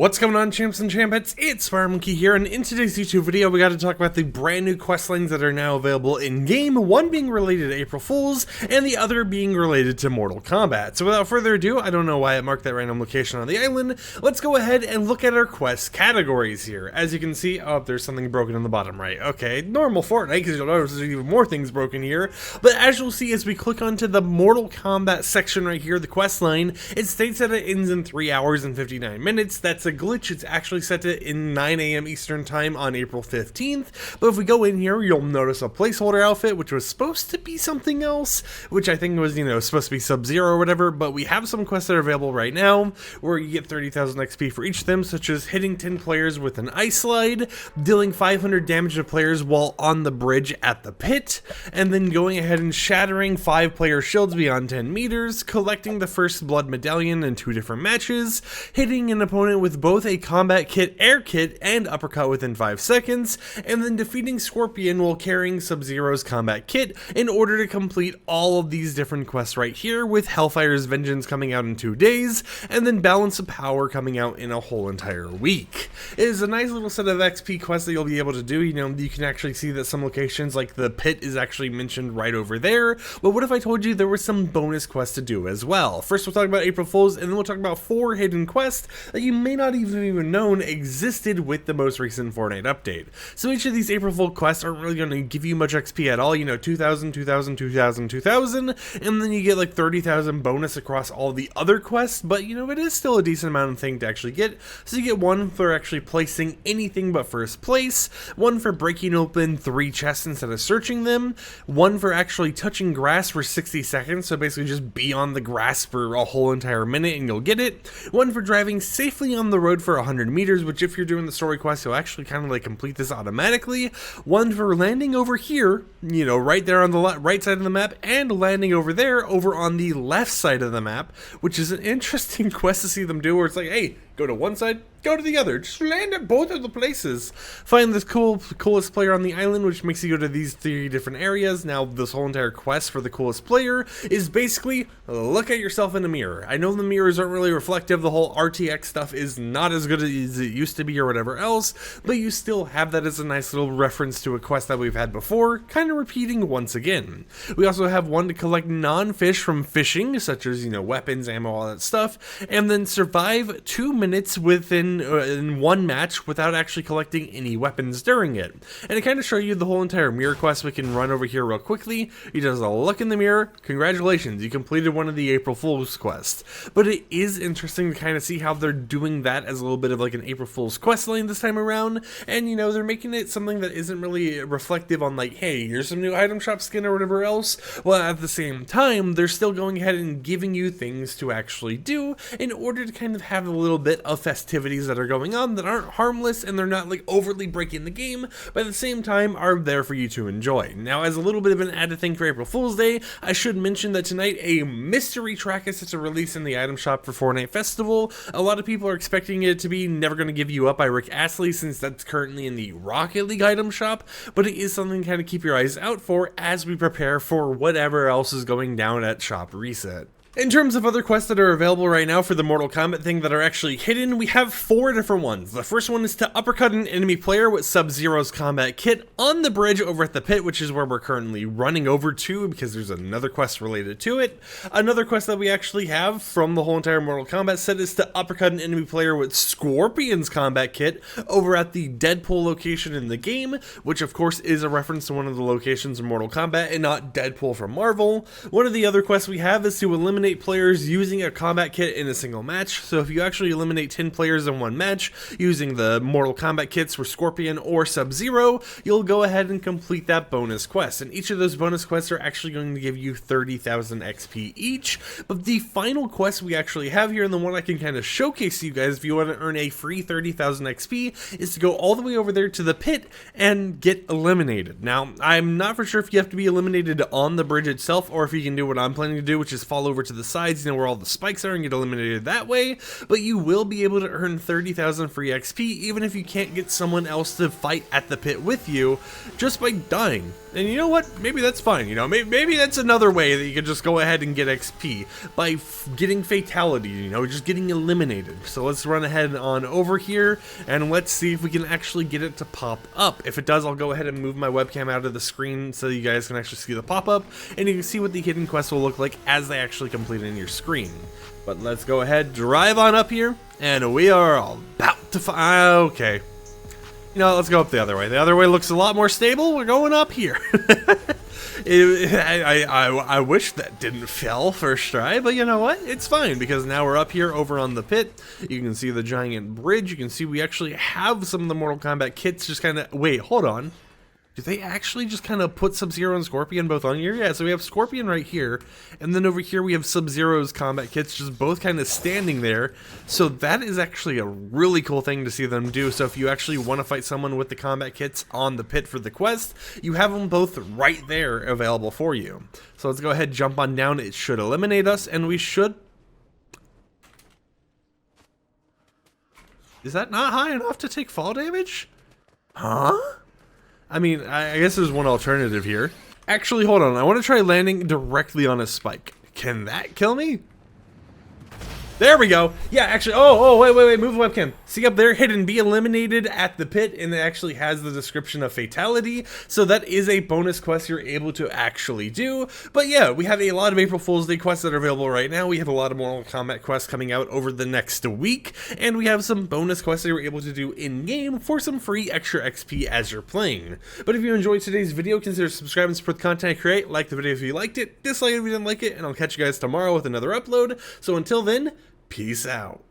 What's going on, champs and champettes? It's FireMonkey here, and in today's YouTube video we got to talk about the brand new quest lines that are now available in game, one being related to April Fools and the other being related to Mortal Kombat. So without further ado, I don't know why it marked that random location on the island, let's go ahead and look at our quest categories here. As you can see, oh, there's something broken in the bottom right. Okay, normal Fortnite, because you'll notice there's even more things broken here, but as you'll see as we click onto the Mortal Kombat section right here, the quest line, it states that it ends in 3 hours and 59 minutes. That's a glitch. It's actually set to in 9 a.m. Eastern time on April 15th, but if we go in here, you'll notice a placeholder outfit, which was supposed to be something else, which I think was, supposed to be Sub-Zero or whatever, but we have some quests that are available right now, where you get 30,000 XP for each of them, such as hitting 10 players with an ice slide, dealing 500 damage to players while on the bridge at the pit, and then going ahead and shattering 5 player shields beyond 10 meters, collecting the first blood medallion in 2 different matches, hitting an opponent with both a combat kit, air kit, and uppercut within 5 seconds, and then defeating Scorpion while carrying Sub-Zero's combat kit in order to complete all of these different quests right here, with Hellfire's Vengeance coming out in 2 days, and then Balance of Power coming out in a whole entire week. It is a nice little set of XP quests that you'll be able to do. You can actually see that some locations like the pit is actually mentioned right over there, but what if I told you there were some bonus quests to do as well? First we'll talk about April Fools, and then we'll talk about 4 hidden quests that you may not even known existed with the most recent Fortnite update. So each of these April Fool quests aren't really going to give you much XP at all, 2,000, 2,000, 2,000, 2,000, and then you get like 30,000 bonus across all the other quests, but it is still a decent amount of thing to actually get. So you get 1 for actually placing anything but first place, 1 for breaking open 3 chests instead of searching them, 1 for actually touching grass for 60 seconds, so basically just be on the grass for a whole entire minute and you'll get it, 1 for driving safely on the road for 100 meters, which if you're doing the story quest, you'll actually kind of like complete this automatically, 1 for landing over here, right there on the right side of the map, and landing over there over on the left side of the map, which is an interesting quest to see them do, where it's like, hey, go to one side, go to the other, just land at both of the places. Find this coolest player on the island, which makes you go to these 3 different areas. Now, this whole entire quest for the coolest player is basically, look at yourself in a mirror. I know the mirrors aren't really reflective, the whole RTX stuff is not as good as it used to be or whatever else, but you still have that as a nice little reference to a quest that we've had before, kind of repeating once again. We also have 1 to collect non-fish from fishing, such as, weapons, ammo, all that stuff, and then survive 2 minutes within in 1 match without actually collecting any weapons during it. And to kind of show you the whole entire mirror quest, we can run over here real quickly. You just look in the mirror, congratulations, you completed one of the April Fool's quests. But it is interesting to kind of see how they're doing that as a little bit of like an April Fool's quest line this time around, and they're making it something that isn't really reflective on like, hey, here's some new item shop skin or whatever else, while at the same time they're still going ahead and giving you things to actually do in order to kind of have a little bit of festivities that are going on that aren't harmless, and they're not like overly breaking the game, but at the same time are there for you to enjoy. Now, as a little bit of an added thing for April Fool's Day, I should mention that tonight a mystery track is set to release in the item shop for Fortnite Festival. A lot of people are expecting it to be Never Gonna Give You Up by Rick Astley, since that's currently in the Rocket League item shop, but it is something to kind of keep your eyes out for as we prepare for whatever else is going down at Shop Reset. In terms of other quests that are available right now for the Mortal Kombat thing that are actually hidden, we have 4 different ones. The first one is to uppercut an enemy player with Sub-Zero's combat kit on the bridge over at the pit, which is where we're currently running over to because there's another quest related to it. Another quest that we actually have from the whole entire Mortal Kombat set is to uppercut an enemy player with Scorpion's combat kit over at the Deadpool location in the game, which of course is a reference to one of the locations in Mortal Kombat and not Deadpool from Marvel. One of the other quests we have is to eliminate players using a combat kit in a single match. So if you actually eliminate 10 players in 1 match using the Mortal Kombat kits for Scorpion or Sub-Zero, you'll go ahead and complete that bonus quest. And each of those bonus quests are actually going to give you 30,000 XP each. But the final quest we actually have here, and the one I can kind of showcase to you guys if you want to earn a free 30,000 XP, is to go all the way over there to the pit and get eliminated. Now, I'm not for sure if you have to be eliminated on the bridge itself, or if you can do what I'm planning to do, which is fall over to to the sides, where all the spikes are, and get eliminated that way. But you will be able to earn 30,000 free XP even if you can't get someone else to fight at the pit with you just by dying. And you know what? Maybe that's fine. Maybe that's another way that you can just go ahead and get XP by getting fatality, just getting eliminated. So let's run ahead on over here and let's see if we can actually get it to pop up. If it does, I'll go ahead and move my webcam out of the screen so you guys can actually see the pop-up, and you can see what the hidden quests will look like as they actually complete in your screen. But let's go ahead, drive on up here, and we are about to okay. Let's go up the other way. The other way looks a lot more stable. We're going up here. I wish that didn't fail first try, but you know what? It's fine, because now we're up here over on the pit. You can see the giant bridge. You can see we actually have some of the Mortal Kombat kits just kind of... Wait, hold on. Do they actually just kind of put Sub-Zero and Scorpion both on here? Yeah, so we have Scorpion right here, and then over here we have Sub-Zero's combat kits just both kind of standing there. So that is actually a really cool thing to see them do. So if you actually want to fight someone with the combat kits on the pit for the quest, you have them both right there available for you. So let's go ahead, jump on down. It should eliminate us, and we should... Is that not high enough to take fall damage? Huh? I mean, I guess there's one alternative here. Actually, hold on. I want to try landing directly on a spike. Can that kill me? There we go. Yeah, actually, wait, move the webcam. See up there, hit and be eliminated at the pit, and it actually has the description of fatality, so that is a bonus quest you're able to actually do. But yeah, we have a lot of April Fool's Day quests that are available right now. We have a lot of Mortal Kombat quests coming out over the next week, and we have some bonus quests that you're able to do in-game for some free extra XP as you're playing. But if you enjoyed today's video, consider subscribing and support the content I create. Like the video if you liked it, dislike it if you didn't like it, and I'll catch you guys tomorrow with another upload. So until then, peace out.